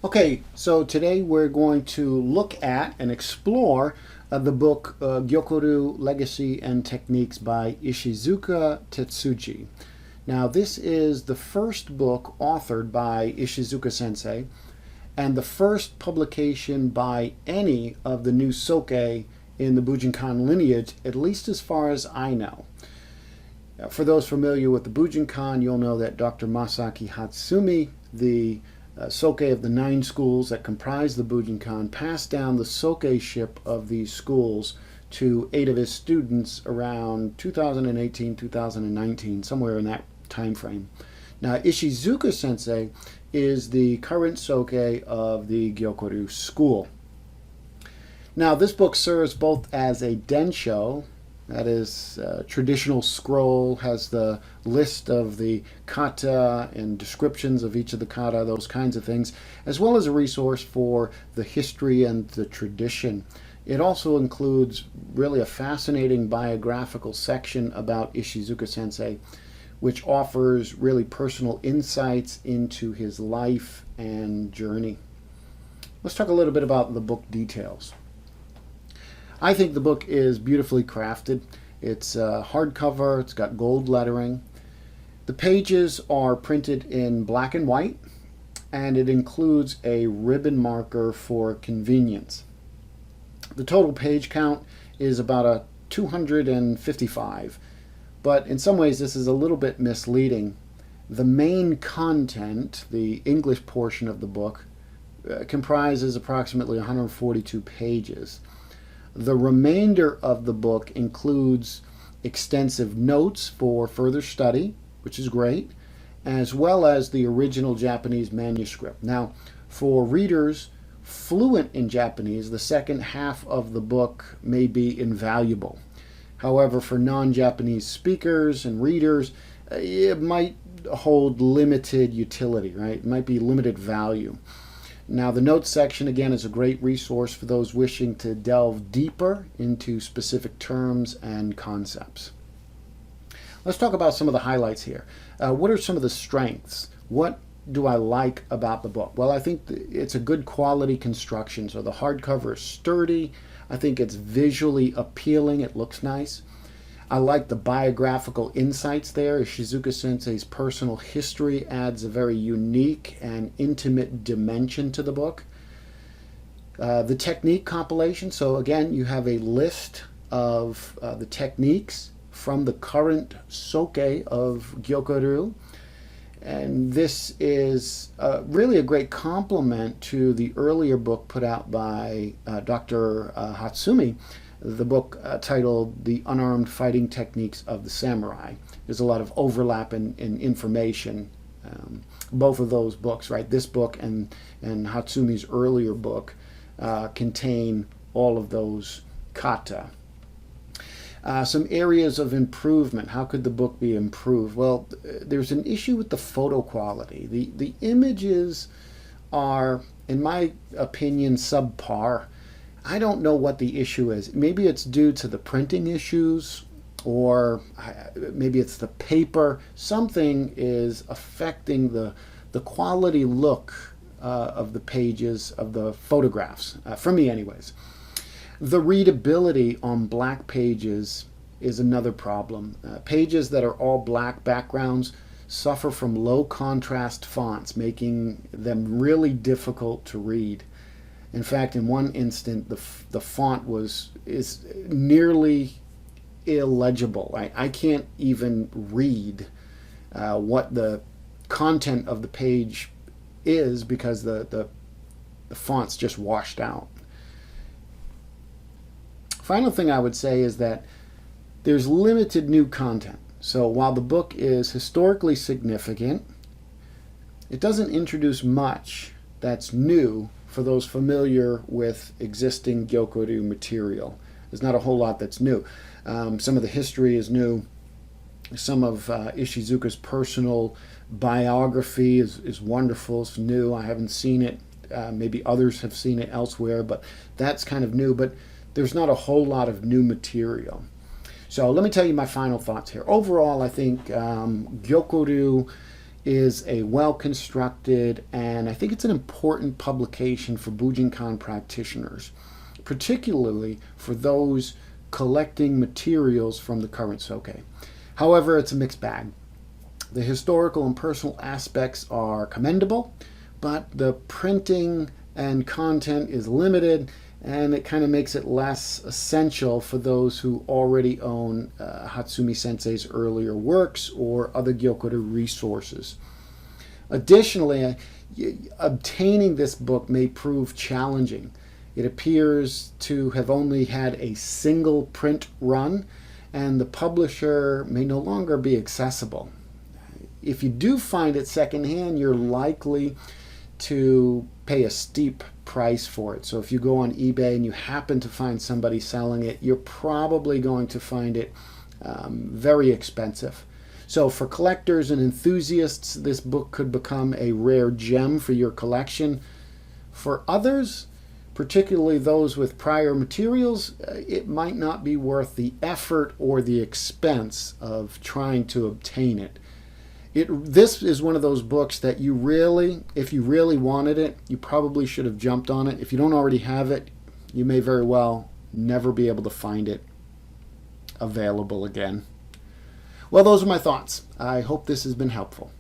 Okay, so today we're going to look at and explore the book Gyokko-ryu Legacy and Techniques by Ishizuka Tetsuji. Now, this is the first book authored by Ishizuka Sensei and the first publication by any of the new Sōke in the Bujinkan lineage, at least as far as I know. For those familiar with the Bujinkan, you'll know that Dr. Masaki Hatsumi, the Sōke of the 9 schools that comprise the Bujinkan, passed down the Sōke-ship of these schools to 8 of his students around 2018-2019, somewhere in that time frame. Now, Ishizuka Sensei is the current Sōke of the Gyokko-ryu school. Now, this book serves both as a densho, that is a traditional scroll, has the list of the kata and descriptions of each of the kata, those kinds of things, as well as a resource for the history and the tradition. It also includes really a fascinating biographical section about Ishizuka Sensei, which offers really personal insights into his life and journey. Let's talk a little bit about the book details. I think the book is beautifully crafted. It's hardcover, it's got gold lettering. The pages are printed in black and white, and it includes a ribbon marker for convenience. The total page count is about a 255, but in some ways this is a little bit misleading. The main content, the English portion of the book, comprises approximately 142 pages. The remainder of the book includes extensive notes for further study, which is great, as well as the original Japanese manuscript. Now, for readers fluent in Japanese, the second half of the book may be invaluable. However, for non-Japanese speakers and readers, it might hold limited utility, right? It might be limited value. Now, the notes section, again, is a great resource for those wishing to delve deeper into specific terms and concepts. Let's talk about some of the highlights here. What are some of the strengths? What do I like about the book? Well, I think it's a good quality construction. So the hardcover is sturdy. I think it's visually appealing. It looks nice. I like the biographical insights there. Ishizuka Sensei's personal history adds a very unique and intimate dimension to the book. The technique compilation, so again, you have a list of the techniques from the current Sōke of Gyokko-ryu. And this is really a great complement to the earlier book put out by Dr. Hatsumi, the book titled The Unarmed Fighting Techniques of the Samurai. There's a lot of overlap in information. Both of those books, right? This book and Hatsumi's earlier book contain all of those kata. Some areas of improvement. How could the book be improved? Well, there's an issue with the photo quality. The images are, in my opinion, subpar. I don't know what the issue is. Maybe it's due to the printing issues, or maybe it's the paper. Something is affecting the quality look of the pages, of the photographs, for me anyways. The readability on black pages is another problem. Pages that are all black backgrounds suffer from low contrast fonts, making them really difficult to read. In fact, in one instant, the font is nearly illegible. I can't even read what the content of the page is because the font's just washed out. Final thing I would say is that there's limited new content. So while the book is historically significant, it doesn't introduce much that's new for those familiar with existing Gyokko-ryu material. There's not a whole lot that's new. Some of the history is new. Some of Ishizuka's personal biography is wonderful. It's new. I haven't seen it. Maybe others have seen it elsewhere, but that's kind of new. But there's not a whole lot of new material. So let me tell you my final thoughts here. Overall, I think Gyokko-ryu is a well-constructed, and I think it's an important publication for Bujinkan practitioners, particularly for those collecting materials from the current Sōke. However, it's a mixed bag. The historical and personal aspects are commendable, but the printing and content is limited, and it kind of makes it less essential for those who already own Hatsumi Sensei's earlier works or other Gyokko-ryu resources. Additionally, obtaining this book may prove challenging. It appears to have only had a single print run, and the publisher may no longer be accessible. If you do find it secondhand, you're likely to pay a steep price for it. So if you go on eBay and you happen to find somebody selling it, you're probably going to find it very expensive. So for collectors and enthusiasts, this book could become a rare gem for your collection. For others, particularly those with prior materials, it might not be worth the effort or the expense of trying to obtain it. This is one of those books that you really, if you really wanted it, you probably should have jumped on it. If you don't already have it, you may very well never be able to find it available again. Well, those are my thoughts. I hope this has been helpful.